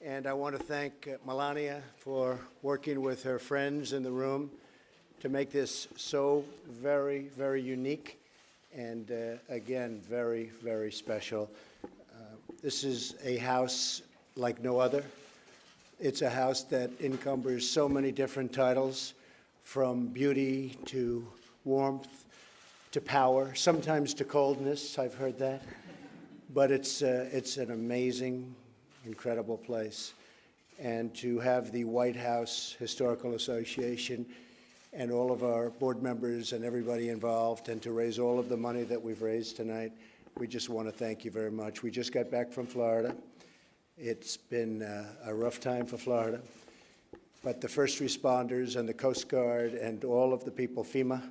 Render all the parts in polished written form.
And I want to thank Melania for working with her friends in the room to make this so very, very unique and, again, very, very special. This is a house like no other. It's a house that encumbers so many different titles, from beauty to warmth to power, sometimes to coldness, I've heard that. But it's an amazing, incredible place. And to have the White House Historical Association and all of our board members and everybody involved, and to raise all of the money that we've raised tonight, we just want to thank you very much. We just got back from Florida. It's been a rough time for Florida. But the first responders and the Coast Guard and all of the people, FEMA,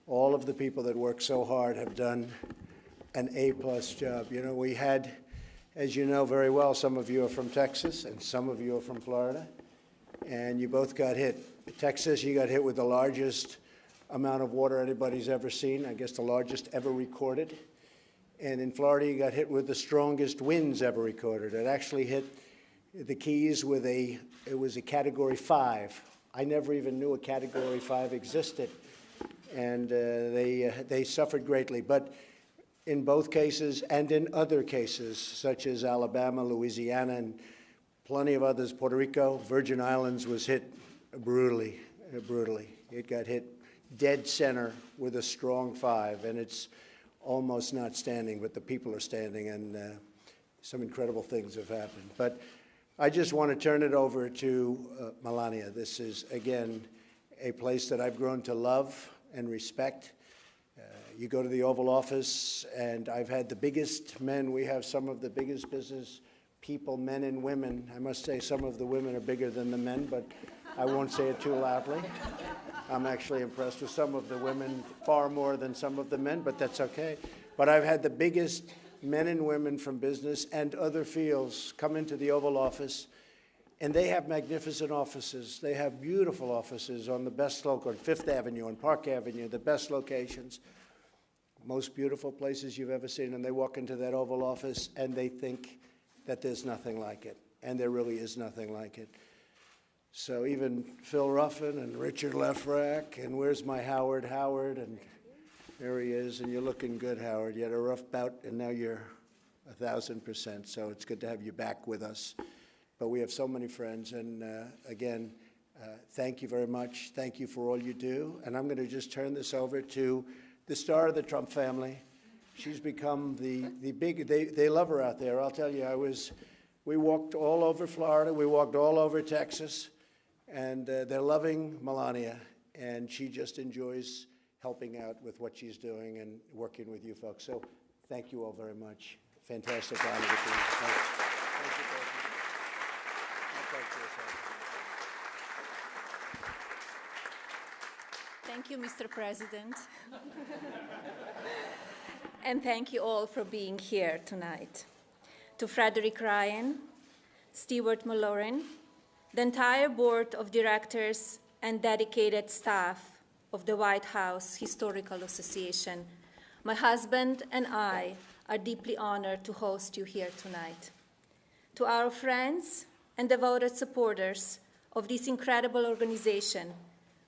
all of the people that work so hard have done an A-plus job. You know, we had, as you know very well, some of you are from Texas and some of you are from Florida, and you both got hit. Texas, you got hit with the largest amount of water anybody's ever seen, I guess the largest ever recorded. And in Florida, you got hit with the strongest winds ever recorded. It actually hit the Keys with it was a Category 5. I never even knew a Category 5 existed. And they suffered greatly. But in both cases and in other cases, such as Alabama, Louisiana, and plenty of others, Puerto Rico, Virgin Islands was hit brutally, brutally. It got hit dead center with a strong 5, and it's almost not standing, but the people are standing, and some incredible things have happened. But I just want to turn it over to Melania. This is, again, a place that I've grown to love and respect. You go to the Oval Office, and I've had the biggest men. We have some of the biggest business people, men and women. I must say some of the women are bigger than the men, but I won't say it too loudly. I'm actually impressed with some of the women far more than some of the men, but that's okay. But I've had the biggest men and women from business and other fields come into the Oval Office, and they have magnificent offices. They have beautiful offices on the best location, on Fifth Avenue, on Park Avenue, the best locations, most beautiful places you've ever seen. And they walk into that Oval Office, and they think that there's nothing like it, and there really is nothing like it. So even Phil Ruffin and Richard Lefrak, and where's my Howard, and there he is, and you're looking good, Howard. You had a rough bout, and now you're 1,000%, so it's good to have you back with us. But we have so many friends, and again, thank you very much. Thank you for all you do. And I'm going to just turn this over to the star of the Trump family. She's become the big, they love her out there. I'll tell you, we walked all over Florida, we walked all over Texas, and they're loving Melania, and she just enjoys helping out with what she's doing and working with you folks. So thank you all very much. Fantastic honor to be here. Thank you, Thank you, Mr. President. And thank you all for being here tonight. To Frederick Ryan, Stewart Mullorin, the entire board of directors and dedicated staff of the White House Historical Association, my husband and I are deeply honored to host you here tonight. To our friends and devoted supporters of this incredible organization,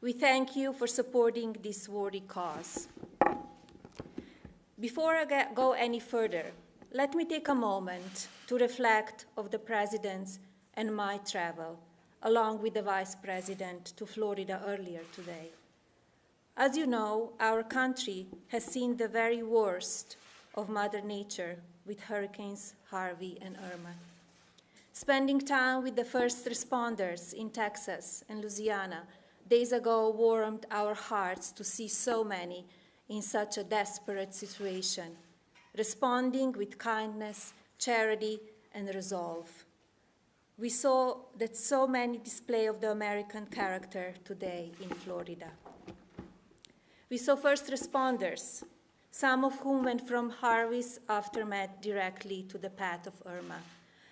we thank you for supporting this worthy cause. Before I go any further, let me take a moment to reflect on the President's and my travel, along with the Vice President, to Florida earlier today. As you know, our country has seen the very worst of Mother Nature with Hurricanes Harvey and Irma. Spending time with the first responders in Texas and Louisiana days ago warmed our hearts to see so many in such a desperate situation, responding with kindness, charity, and resolve. We saw that so many display of the American character today in Florida. We saw first responders, some of whom went from Harvey's aftermath directly to the path of Irma,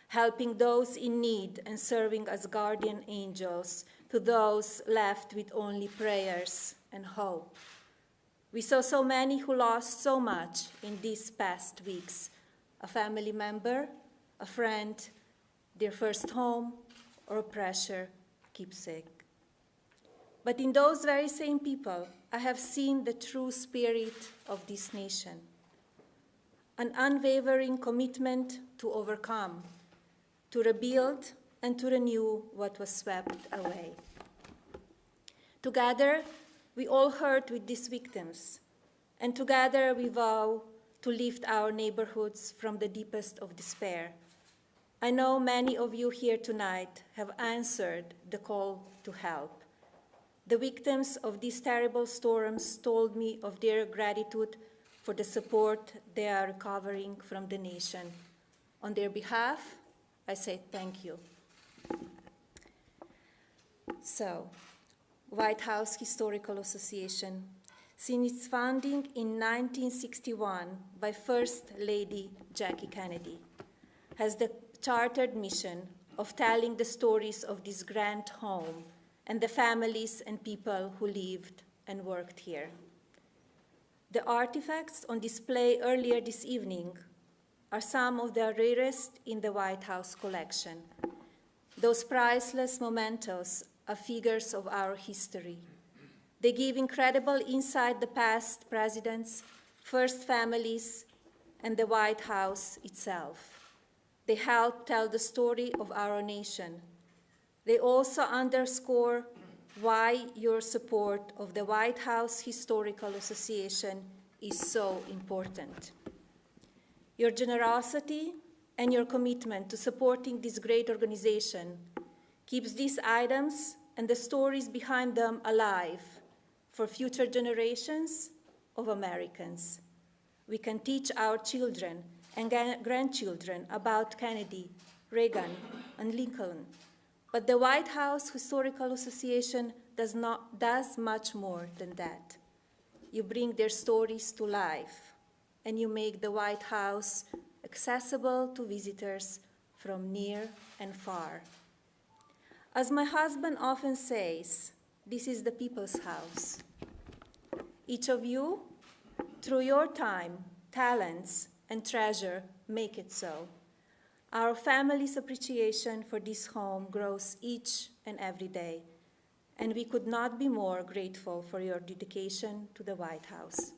helping those in need and serving as guardian angels to those left with only prayers and hope. We saw so many who lost so much in these past weeks, a family member, a friend, their first home, or a precious keepsake. But in those very same people, I have seen the true spirit of this nation, an unwavering commitment to overcome, to rebuild, and to renew what was swept away. Together, we all hurt with these victims, and together we vow to lift our neighborhoods from the deepest of despair. I know many of you here tonight have answered the call to help. The victims of these terrible storms told me of their gratitude for the support they are recovering from the nation. On their behalf, I say thank you. So, White House Historical Association, since its founding in 1961 by First Lady Jackie Kennedy, has the chartered mission of telling the stories of this grand home and the families and people who lived and worked here. The artifacts on display earlier this evening are some of the rarest in the White House collection. Those priceless mementos are figures of our history. They give incredible insight the past presidents, first families, and the White House itself. They help tell the story of our nation. They also underscore why your support of the White House Historical Association is so important. Your generosity and your commitment to supporting this great organization keeps these items and the stories behind them alive for future generations of Americans. We can teach our children and grandchildren about Kennedy, Reagan, and Lincoln. But the White House Historical Association does much more than that. You bring their stories to life, and you make the White House accessible to visitors from near and far. As my husband often says, this is the people's house. Each of you, through your time, talents, and treasure, make it so. Our family's appreciation for this home grows each and every day, and we could not be more grateful for your dedication to the White House.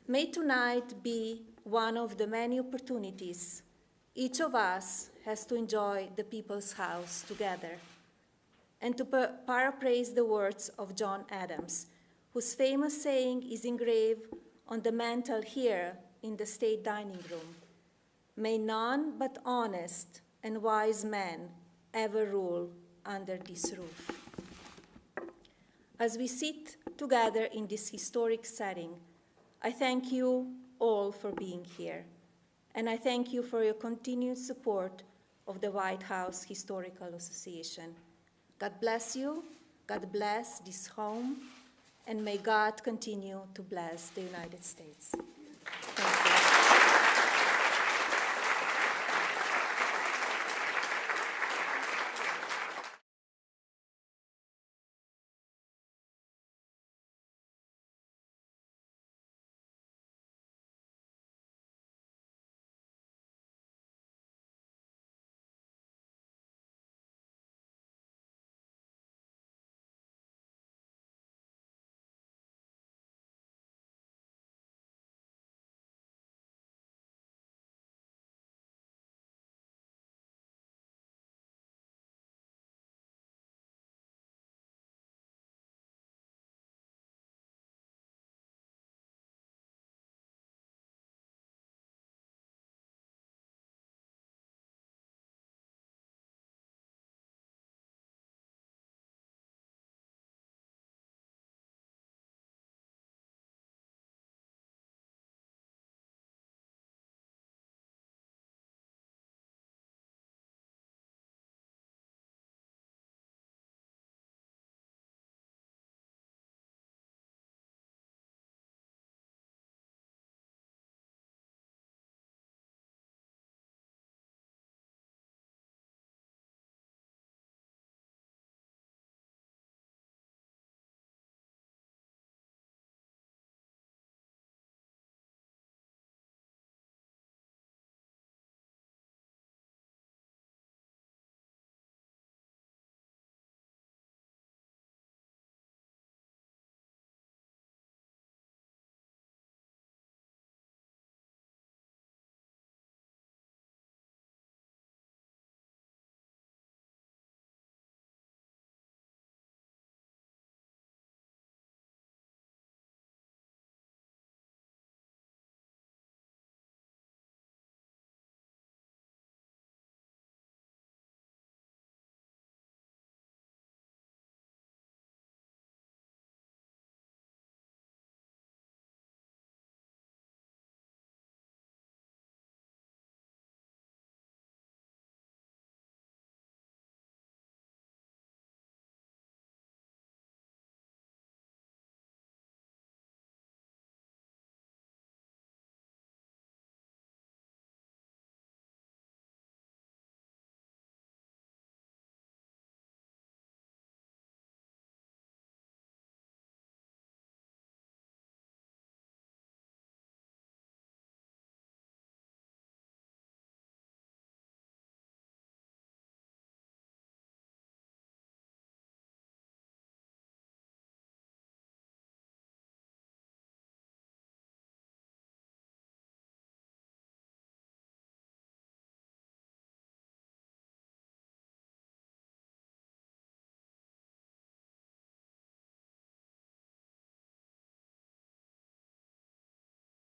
May tonight be one of the many opportunities each of us has to enjoy the people's house together, and to paraphrase the words of John Adams, whose famous saying is engraved on the mantel here in the state dining room: may none but honest and wise men ever rule under this roof. As we sit together in this historic setting, I thank you all for being here, and I thank you for your continued support of the White House Historical Association. God bless you, God bless this home, and may God continue to bless the United States.